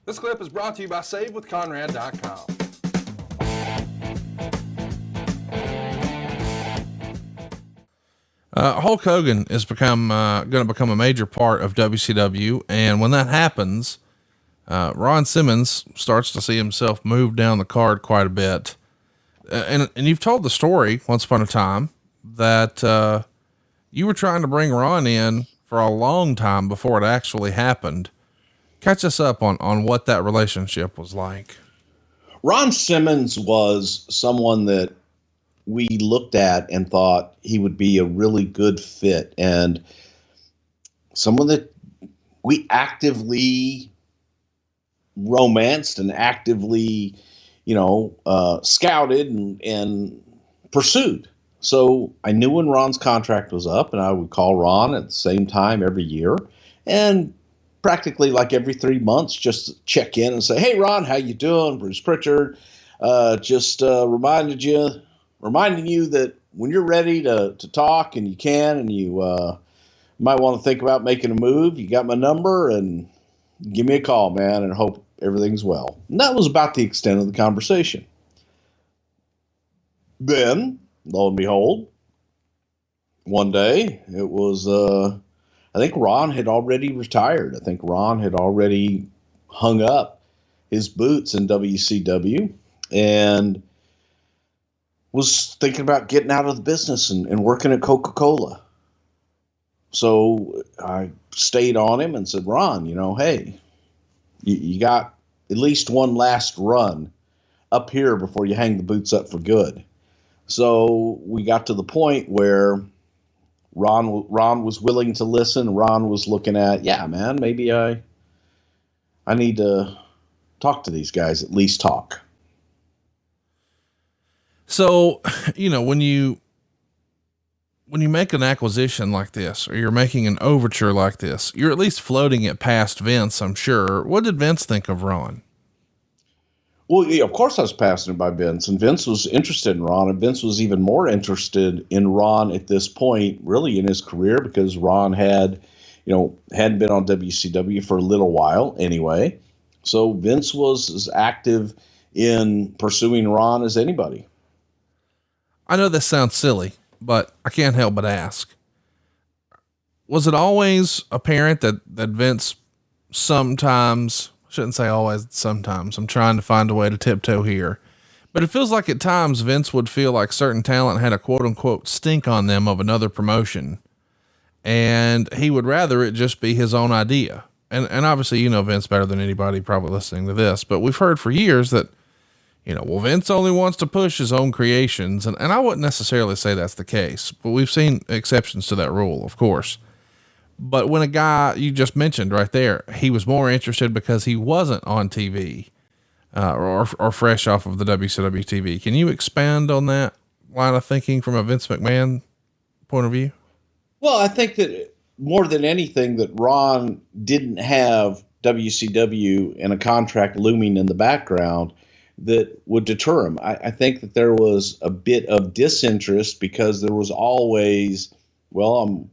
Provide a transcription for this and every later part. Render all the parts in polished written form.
This clip is brought to you by SaveWithConrad.com. Hulk Hogan is going to become a major part of WCW. And when that happens, Ron Simmons starts to see himself move down the card quite a bit. And you've told the story once upon a time that, you were trying to bring Ron in for a long time before it actually happened. Catch us up on what that relationship was like. Ron Simmons was someone that we looked at and thought he would be a really good fit, and someone that we actively romanced and actively, scouted and pursued. So I knew when Ron's contract was up, and I would call Ron at the same time every year, and practically like every 3 months, just check in and say, "Hey, Ron, how you doing? Bruce Prichard, reminding you that when you're ready to talk and you can, and you might want to think about making a move, you got my number, and give me a call, man, and hope everything's well." And that was about the extent of the conversation. Then, lo and behold, one day it was, I think Ron had already retired. I think Ron had already hung up his boots in WCW and was thinking about getting out of the business and working at Coca-Cola. So I stayed on him and said, "Ron, hey, you got at least one last run up here before you hang the boots up for good." So we got to the point where Ron was willing to listen. Ron was looking at, yeah, man, maybe I need to talk to these guys, at least talk. So, when you make an acquisition like this, or you're making an overture like this, you're at least floating it past Vince, I'm sure. What did Vince think of Ron? Well, yeah, of course I was passing it by Vince, and Vince was interested in Ron, and Vince was even more interested in Ron at this point, really in his career, because Ron hadn't been on WCW for a little while anyway. So Vince was as active in pursuing Ron as anybody. I know this sounds silly, but I can't help but ask. Was it always apparent that Vince sometimes, shouldn't say always, sometimes, I'm trying to find a way to tiptoe here, but it feels like at times Vince would feel like certain talent had a quote unquote stink on them of another promotion, and he would rather it just be his own idea. And obviously, Vince better than anybody probably listening to this, but we've heard for years that, Vince only wants to push his own creations. And I wouldn't necessarily say that's the case, but we've seen exceptions to that rule, of course. But when a guy you just mentioned right there, he was more interested because he wasn't on TV, or fresh off of the WCW TV. Can you expand on that line of thinking from a Vince McMahon point of view? Well, I think that more than anything, that Ron didn't have WCW and a contract looming in the background that would deter him. I think that there was a bit of disinterest because there was always, well, I'm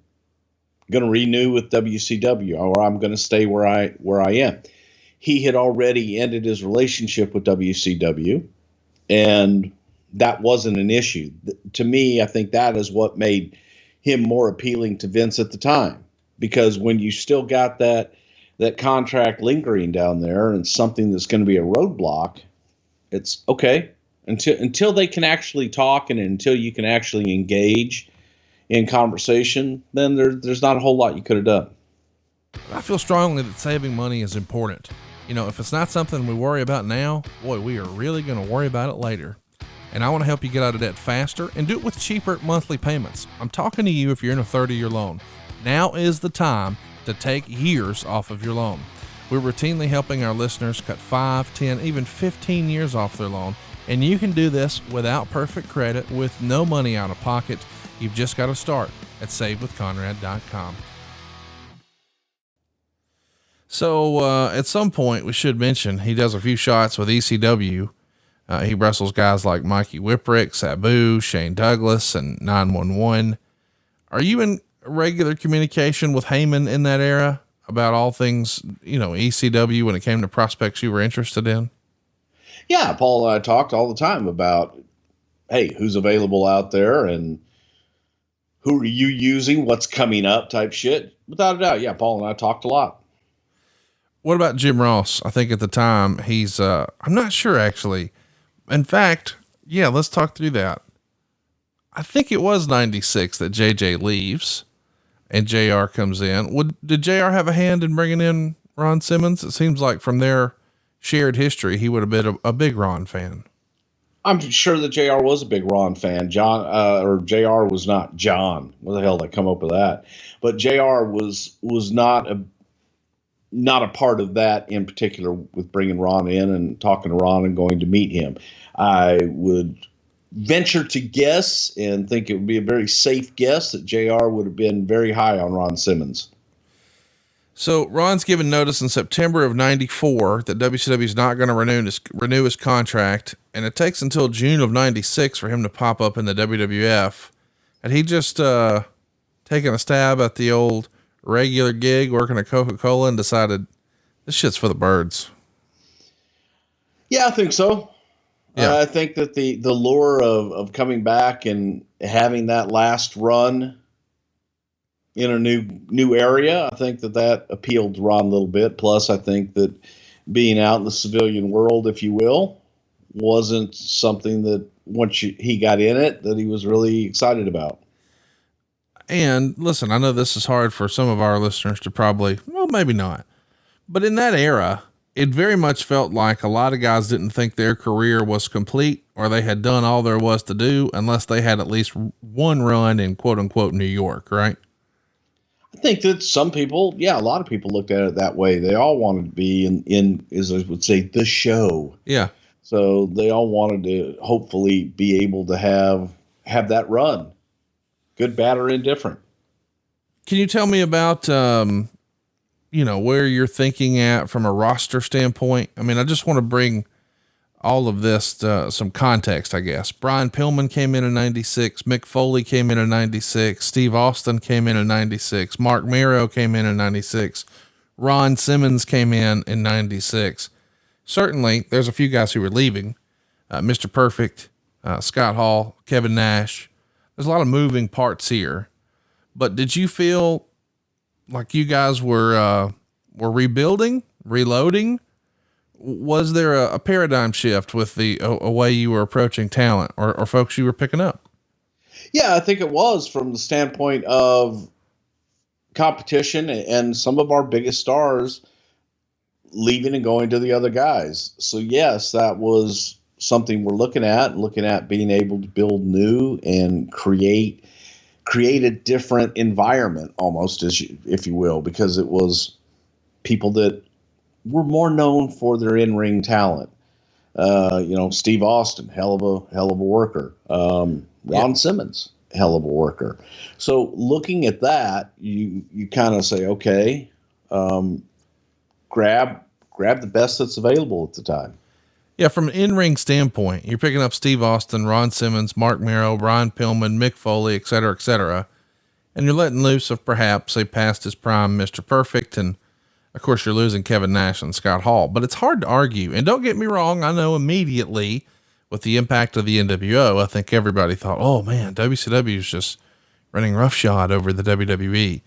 going to renew with WCW, or I'm going to stay where I am. He had already ended his relationship with WCW, and that wasn't an issue. To me, I think that is what made him more appealing to Vince at the time, because when you still got that contract lingering down there and something that's going to be a roadblock, it's okay until they can actually talk and until you can actually engage in conversation, then there's not a whole lot you could have done. I feel strongly that saving money is important. If it's not something we worry about now, boy, we are really going to worry about it later. And I want to help you get out of debt faster and do it with cheaper monthly payments. I'm talking to you if you're in a 30-year loan. Now is the time to take years off of your loan. We're routinely helping our listeners cut 5, 10, even 15 years off their loan. And you can do this without perfect credit, with no money out of pocket. You've just got to start at SaveWithConrad.com. So at some point, we should mention he does a few shots with ECW. He wrestles guys like Mikey Whipwreck, Sabu, Shane Douglas, and 911. Are you in regular communication with Heyman in that era? about all things, ECW when it came to prospects you were interested in? Yeah, Paul and I talked all the time about, hey, who's available out there and who are you using, what's coming up type shit. Without a doubt, yeah, Paul and I talked a lot. What about Jim Ross? I think at the time he's, I'm not sure actually. In fact, yeah, let's talk through that. I think it was 96 that JJ leaves and JR comes in. Did JR have a hand in bringing in Ron Simmons? It seems like from their shared history, he would have been a big Ron fan. I'm sure that JR was a big Ron fan. Or JR was not John. Where the hell did I come up with that? But JR was not a part of that in particular with bringing Ron in and talking to Ron and going to meet him. I would venture to guess and think it would be a very safe guess that JR would have been very high on Ron Simmons. So Ron's given notice in September of 94 that WCW is not going to renew his contract. And it takes until June of 96 for him to pop up in the WWF. And he just, taking a stab at the old regular gig, working at Coca-Cola, and decided this shit's for the birds. Yeah, I think so. Yeah. I think that the lure of coming back and having that last run in a new area, I think that appealed to Ron a little bit. Plus, I think that being out in the civilian world, if you will, wasn't something that once he got in it, that he was really excited about. And listen, I know this is hard for some of our listeners to probably, well, maybe not, but in that era, it very much felt like a lot of guys didn't think their career was complete or they had done all there was to do unless they had at least one run in quote unquote New York, right? I think that some people, a lot of people looked at it that way. They all wanted to be in as I would say, the show. Yeah. So they all wanted to hopefully be able to have that run, good, bad, or indifferent. Can you tell me about, where you're thinking at from a roster standpoint? I mean, I just want to bring all of this to some context, I guess. Brian Pillman came in 96. Mick Foley came in 96. Steve Austin came in 96. Mark Mero came in 96. Ron Simmons came in 96. Certainly there's a few guys who were leaving, Mr. Perfect, Scott Hall, Kevin Nash. There's a lot of moving parts here, but did you feel like you guys were rebuilding, reloading? Was there a paradigm shift with the way you were approaching talent or folks you were picking up? Yeah, I think it was from the standpoint of competition and some of our biggest stars leaving and going to the other guys. So yes, that was something we're looking at being able to build new and create a different environment almost, if you will, because it was people that were more known for their in-ring talent. Steve Austin, hell of a worker. Ron Simmons, hell of a worker. So looking at that, you kind of say, okay, grab the best that's available at the time. Yeah. From an in-ring standpoint, you're picking up Steve Austin, Ron Simmons, Mark Mero, Brian Pillman, Mick Foley, et cetera, and you're letting loose of perhaps a past his prime Mr. Perfect. And of course you're losing Kevin Nash and Scott Hall, but it's hard to argue. And don't get me wrong. I know immediately with the impact of the NWO, I think everybody thought, oh man, WCW is just running roughshod over the WWE.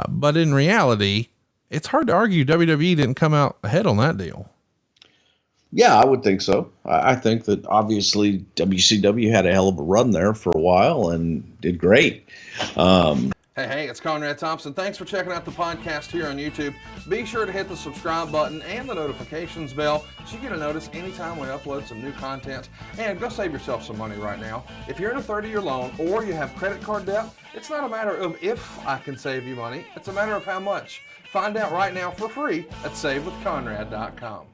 But in reality, it's hard to argue WWE didn't come out ahead on that deal. Yeah, I would think so. I think that obviously WCW had a hell of a run there for a while and did great. Hey, it's Conrad Thompson. Thanks for checking out the podcast here on YouTube. Be sure to hit the subscribe button and the notifications bell so you get a notice anytime we upload some new content. And go save yourself some money right now. If you're in a 30-year loan or you have credit card debt, it's not a matter of if I can save you money. It's a matter of how much. Find out right now for free at SaveWithConrad.com.